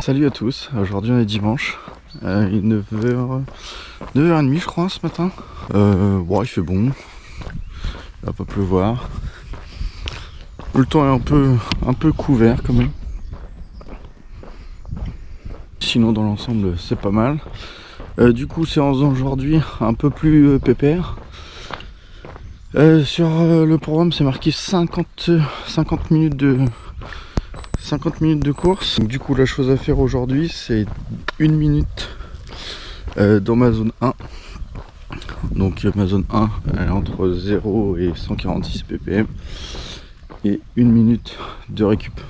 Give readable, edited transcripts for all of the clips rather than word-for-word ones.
Salut à tous, aujourd'hui on est dimanche, il est 9h30 je crois ce matin. Bon, il fait bon, il va pas pleuvoir. Le temps est un peu couvert quand même. Sinon dans l'ensemble c'est pas mal. Du coup séance d'aujourd'hui un peu plus pépère. Sur le programme c'est marqué 50 minutes de course. Donc, du coup la chose à faire aujourd'hui c'est 1 minute dans ma zone 1. Donc ma zone 1 elle est entre 0 et 146 ppm et 1 minute de récup.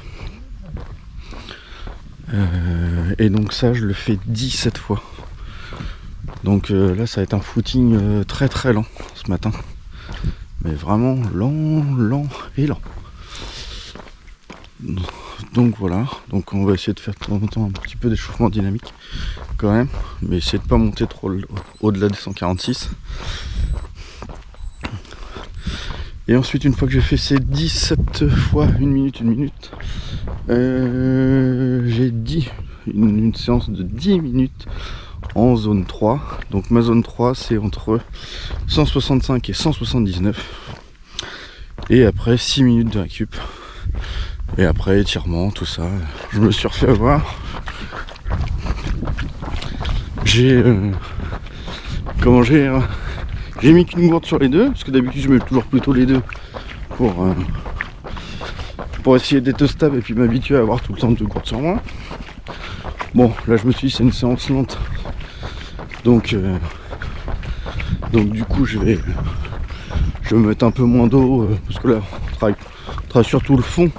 Et donc ça je le fais 17 fois. Donc là ça va être un footing très lent ce matin. Mais vraiment lent et lent. Donc voilà, donc on va essayer de faire de temps en temps un petit peu d'échauffement dynamique quand même, mais essayer de pas monter trop au-delà des 146. Et ensuite une fois que j'ai fait ces 17 fois 1 minute, j'ai dit une séance de 10 minutes en zone 3. Donc ma zone 3 c'est entre 165 et 179. Et après 6 minutes de récup. Et après étirement, tout ça. Je me suis refait avoir. J'ai mis qu'une gourde sur les deux, parce que d'habitude je mets toujours plutôt les deux pour essayer d'être stable et puis m'habituer à avoir tout le temps 2 gourdes sur moi. Bon, là je me suis dit c'est une séance lente, donc du coup je vais me mettre un peu moins d'eau, parce que là on travaille surtout le fond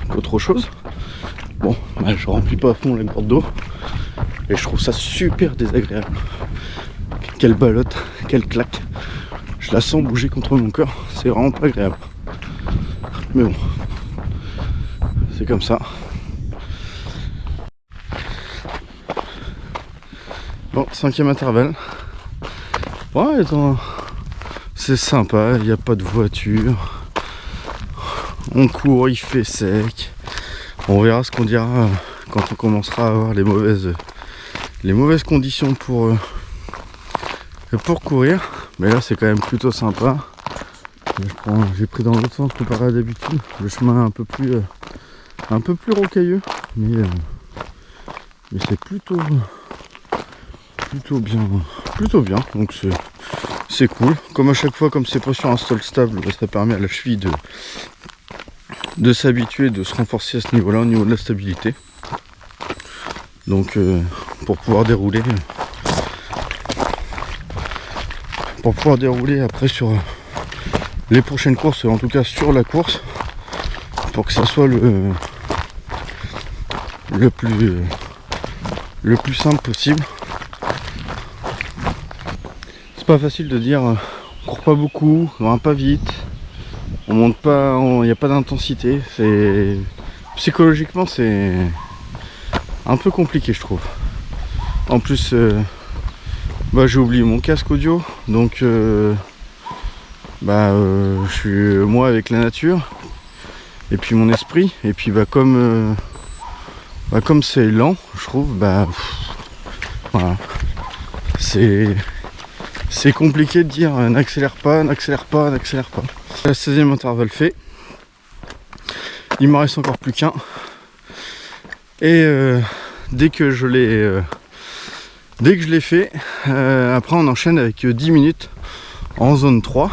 qu'autre chose. Bon, bah, je remplis pas à fond la gourde d'eau et je trouve ça super désagréable. Quelle ballotte, quelle claque. Je la sens bouger contre mon corps, c'est vraiment pas agréable. Mais bon, c'est comme ça. Bon, 5e intervalle. Ouais, attends, c'est sympa, il n'y a pas de voiture. On court, il fait sec. On verra ce qu'on dira quand on commencera à avoir les mauvaises conditions pour courir. Mais là c'est quand même plutôt sympa. J'ai pris dans l'autre sens comparé à d'habitude. Le chemin est un peu plus rocailleux, mais c'est plutôt bien. Donc c'est cool. Comme à chaque fois, comme c'est pas sur un sol stable, ça permet à la cheville de s'habituer, de se renforcer à ce niveau-là, au niveau de la stabilité. Donc pour pouvoir dérouler après sur les prochaines courses, en tout cas sur la course, pour que ça soit le plus simple possible. C'est pas facile de dire on court pas beaucoup, on va pas vite, on monte pas, il n'y a pas d'intensité. Psychologiquement c'est un peu compliqué je trouve. En plus j'ai oublié mon casque audio, donc je suis moi avec la nature et puis mon esprit, et puis comme c'est lent je trouve, voilà, c'est compliqué de dire n'accélère pas. La 16e intervalle fait, il m'en reste encore plus qu'un, et dès que je l'ai fait, après on enchaîne avec 10 minutes en zone 3.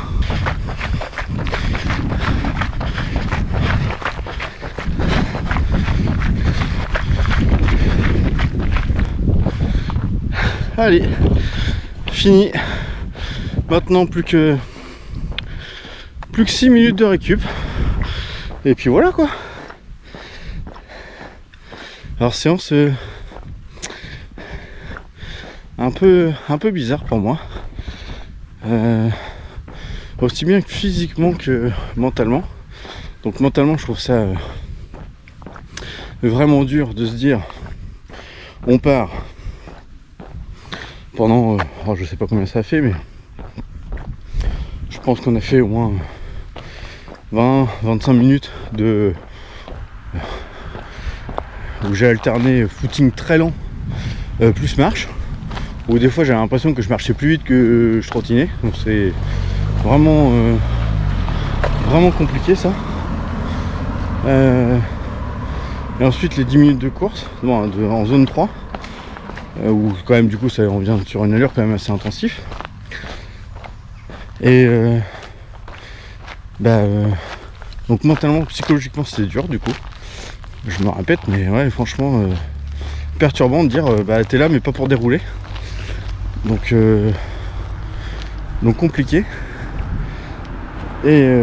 Allez, fini. Maintenant plus que 6 minutes de récup. Et puis voilà quoi. Alors séance un peu bizarre pour moi. Aussi bien que physiquement que mentalement. Donc mentalement je trouve ça vraiment dur de se dire on part pendant je sais pas combien ça a fait, mais je pense qu'on a fait au moins 20-25 minutes de où j'ai alterné footing très lent plus marche, où des fois j'avais l'impression que je marchais plus vite que je trottinais, donc c'est vraiment vraiment compliqué ça. Et ensuite les 10 minutes de course en zone 3, où quand même du coup on vient sur une allure quand même assez intensif. Et donc mentalement, psychologiquement c'était dur du coup. Je me répète, mais ouais, franchement perturbant de dire t'es là mais pas pour dérouler. Donc compliqué. Et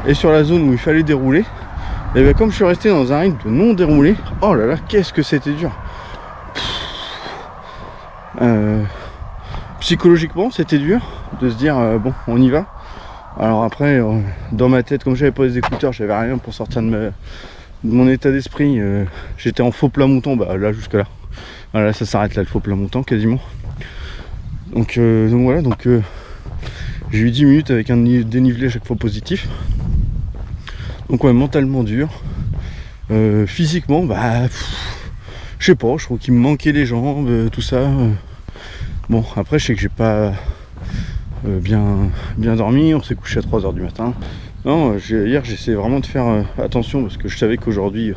et sur la zone où il fallait dérouler, et bien comme je suis resté dans un rythme de non déroulé, oh là là, qu'est-ce que c'était dur. Psychologiquement c'était dur de se dire bon on y va. Alors après dans ma tête, comme j'avais pas les écouteurs, j'avais rien pour sortir de mon état d'esprit, j'étais en faux plat montant, là jusque là. Voilà, ça s'arrête là, le faux plat montant quasiment. Donc voilà, j'ai eu 10 minutes avec un dénivelé à chaque fois positif. Donc ouais, mentalement dur. Physiquement, je sais pas, je trouve qu'il me manquait les jambes, tout ça. Bon, après je sais que j'ai pas bien dormi, on s'est couché à 3h du matin. Non, hier j'essayais vraiment de faire attention parce que je savais qu'aujourd'hui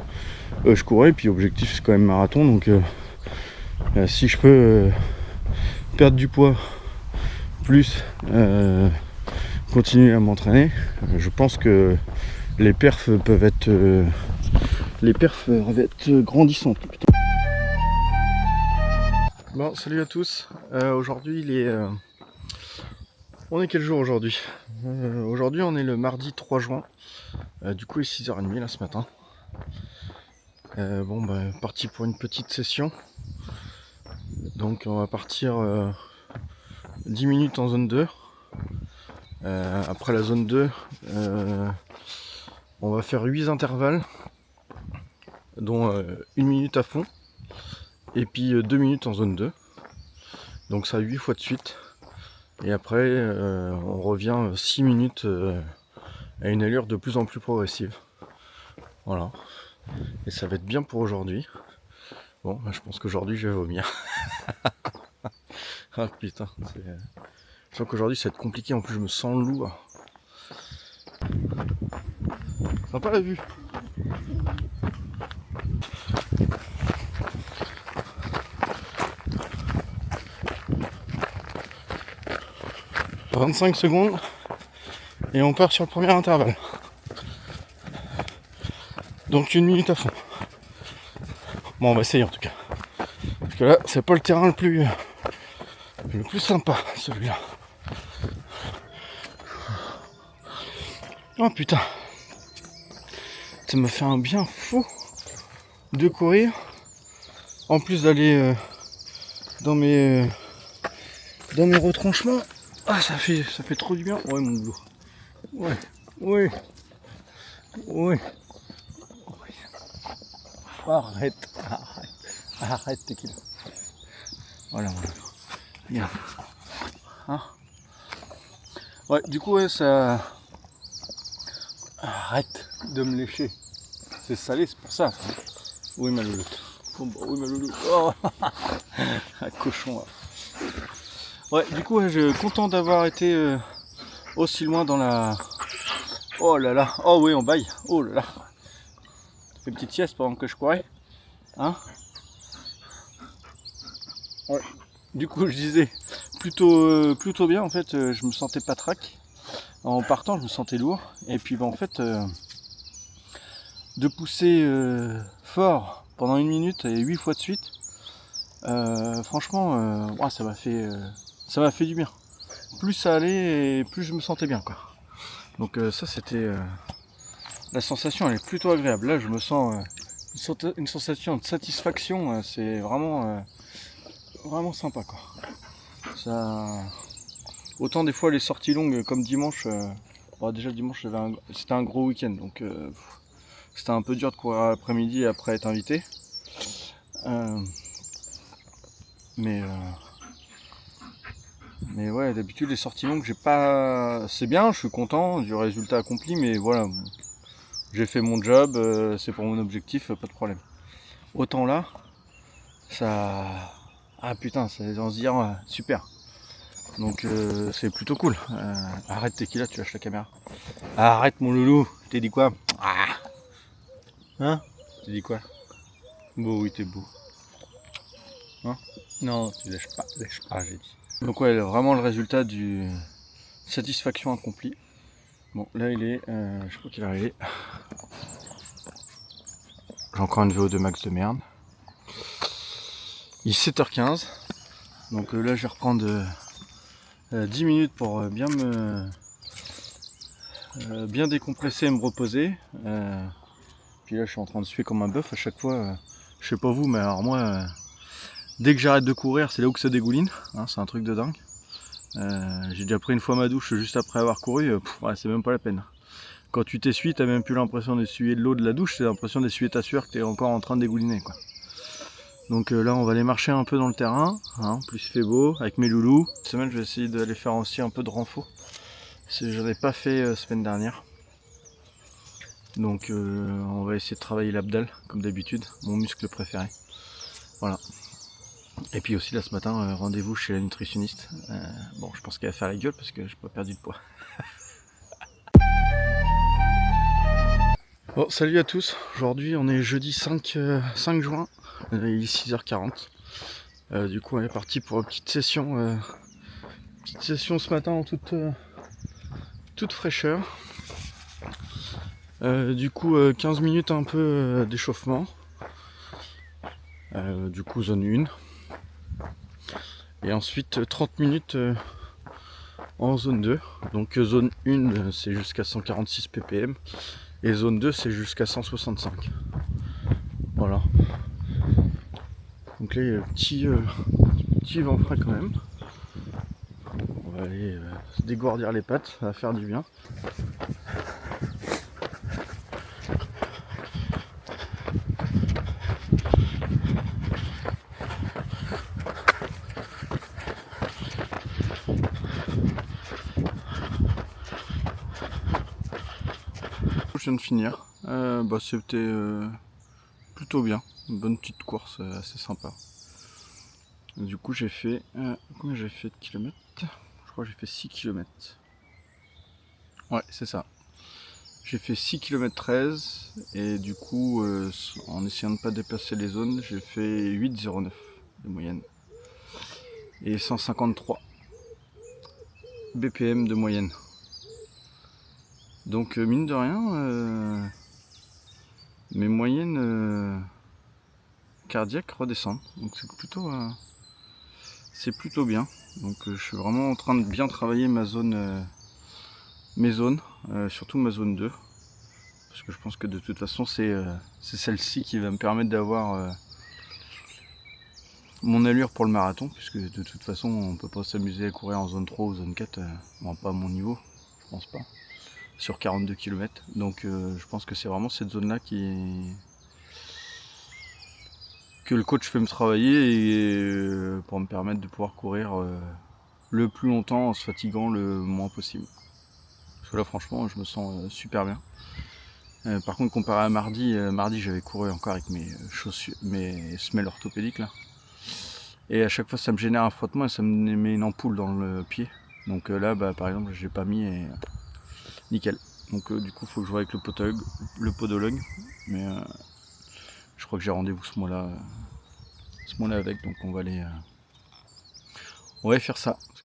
je courais, puis objectif c'est quand même marathon, donc si je peux perdre du poids plus continuer à m'entraîner, je pense que les perfs peuvent être grandissantes. Putain. Bon, salut à tous. Aujourd'hui on est quel jour aujourd'hui? Aujourd'hui on est le mardi 3 juin. Du coup il est 6h30 là ce matin. Parti pour une petite session. Donc on va partir 10 minutes en zone 2. Après la zone 2, on va faire 8 intervalles, dont 1 minute à fond, et puis 2 minutes en zone 2. Donc ça 8 fois de suite. Et après on revient 6 minutes à une allure de plus en plus progressive. Voilà. Et ça va être bien pour aujourd'hui. Bon, je pense qu'aujourd'hui je vais vomir. Ah putain, je sens qu'aujourd'hui ça va être compliqué, en plus je me sens lourd. Sympa la vue. « 25 secondes et on part sur le premier intervalle. Donc 1 minute à fond. Bon, on va essayer en tout cas. Parce que là, c'est pas le terrain le plus sympa, celui-là. Oh putain. Ça me fait un bien fou de courir. En plus d'aller dans mes retranchements. Ah, ça fait trop du bien. Ouais, mon boulot. Ouais. Arrête, t'es qui là. Voilà. Bien. Hein. Ouais, du coup, ouais, ça. Arrête de me lécher. C'est salé, c'est pour ça. Oui, ma louloute. Oui, ma louloute. Oh. Un cochon, là. Ouais, du coup, je suis content d'avoir été aussi loin dans la. Oh là là. Oh oui, on baille. Oh là là. Fais une petite sieste pendant que je courais. Hein. Ouais. Du coup, je disais plutôt bien. En fait, je me sentais pas trac. En partant, je me sentais lourd. Et puis, en fait, de pousser fort pendant 1 minute et 8 fois de suite, franchement, ça m'a fait du bien. Plus ça allait et plus je me sentais bien, quoi. Donc ça, c'était la sensation, elle est plutôt agréable. Là, je me sens une sensation de satisfaction. C'est vraiment sympa, quoi. Ça, autant des fois les sorties longues comme dimanche. Déjà dimanche c'était un gros week-end, donc c'était un peu dur de courir l'après-midi après être invité. Mais ouais, d'habitude les sorties longues, c'est bien, je suis content du résultat accompli, mais voilà, j'ai fait mon job, c'est pour mon objectif, pas de problème. Autant là, ça... Ah putain, on se dit super. Donc c'est plutôt cool. Arrête, t'es qui là, tu lâches la caméra. Arrête mon loulou, t'es dit quoi? Hein? T'es dit quoi? Beau, oui t'es beau. Hein? Non, tu lâches pas, j'ai dit. Donc ouais, vraiment le résultat du satisfaction accomplie. Bon, là il est, je crois qu'il est arrivé. J'ai encore une VO2 max de merde. Il est 7h15. Donc là je vais reprendre 10 minutes pour bien décompresser et me reposer. Puis là je suis en train de suer comme un bœuf à chaque fois. Je sais pas vous, mais alors moi, dès que j'arrête de courir, c'est là où ça dégouline. Hein, c'est un truc de dingue. J'ai déjà pris une fois ma douche juste après avoir couru. Ouais, c'est même pas la peine. Quand tu t'essuies, t'as même plus l'impression d'essuyer de l'eau de la douche, t'as l'impression d'essuyer ta sueur que t'es encore en train de dégouliner, quoi. Donc là on va aller marcher un peu dans le terrain, hein, plus il fait beau, avec mes loulous. Cette semaine je vais essayer d'aller faire aussi un peu de renfort. J'en ai pas fait semaine dernière. Donc on va essayer de travailler l'abdal, comme d'habitude, mon muscle préféré. Voilà. Et puis aussi là ce matin, rendez-vous chez la nutritionniste. Bon, je pense qu'elle va faire la gueule parce que j'ai pas perdu de poids. Bon, salut à tous. Aujourd'hui on est jeudi 5 juin, il est 6h40. Du coup on est parti pour une petite session ce matin en toute fraîcheur. Du coup 15 minutes un peu d'échauffement. Du coup zone 1. Et ensuite 30 minutes en zone 2. Donc zone 1 c'est jusqu'à 146 ppm. Et zone 2 c'est jusqu'à 165. Voilà. Donc là il y a un petit vent frais quand même. On va aller se dégourdir les pattes, ça va faire du bien. Je viens de finir. C'était plutôt bien. Une bonne petite course assez sympa. Du coup j'ai fait... combien j'ai fait de kilomètres? Je crois que j'ai fait 6 km. Ouais, c'est ça. J'ai fait 6 km 13 et du coup en essayant de ne pas dépasser les zones, j'ai fait 8,09 de moyenne. Et 153 BPM de moyenne. Donc mine de rien, mes moyennes cardiaques redescendent. Donc c'est plutôt bien. Donc je suis vraiment en train de bien travailler ma zone, mes zones, surtout ma zone 2. Parce que je pense que de toute façon c'est celle-ci qui va me permettre d'avoir mon allure pour le marathon. Puisque de toute façon on peut pas s'amuser à courir en zone 3 ou zone 4, bon, pas à mon niveau, je pense pas. Sur 42 km. Donc je pense que c'est vraiment cette zone là que le coach fait me travailler et pour me permettre de pouvoir courir le plus longtemps en se fatiguant le moins possible. Parce que là franchement je me sens super bien. Par contre comparé à mardi, j'avais couru encore avec mes chaussures, mes semelles orthopédiques là. Et à chaque fois ça me génère un frottement et ça me met une ampoule dans le pied. Donc là par exemple j'ai pas mis et nickel. Donc du coup il faut que je voie avec le podologue. Mais je crois que j'ai rendez-vous ce mois-là avec, donc on va aller faire ça.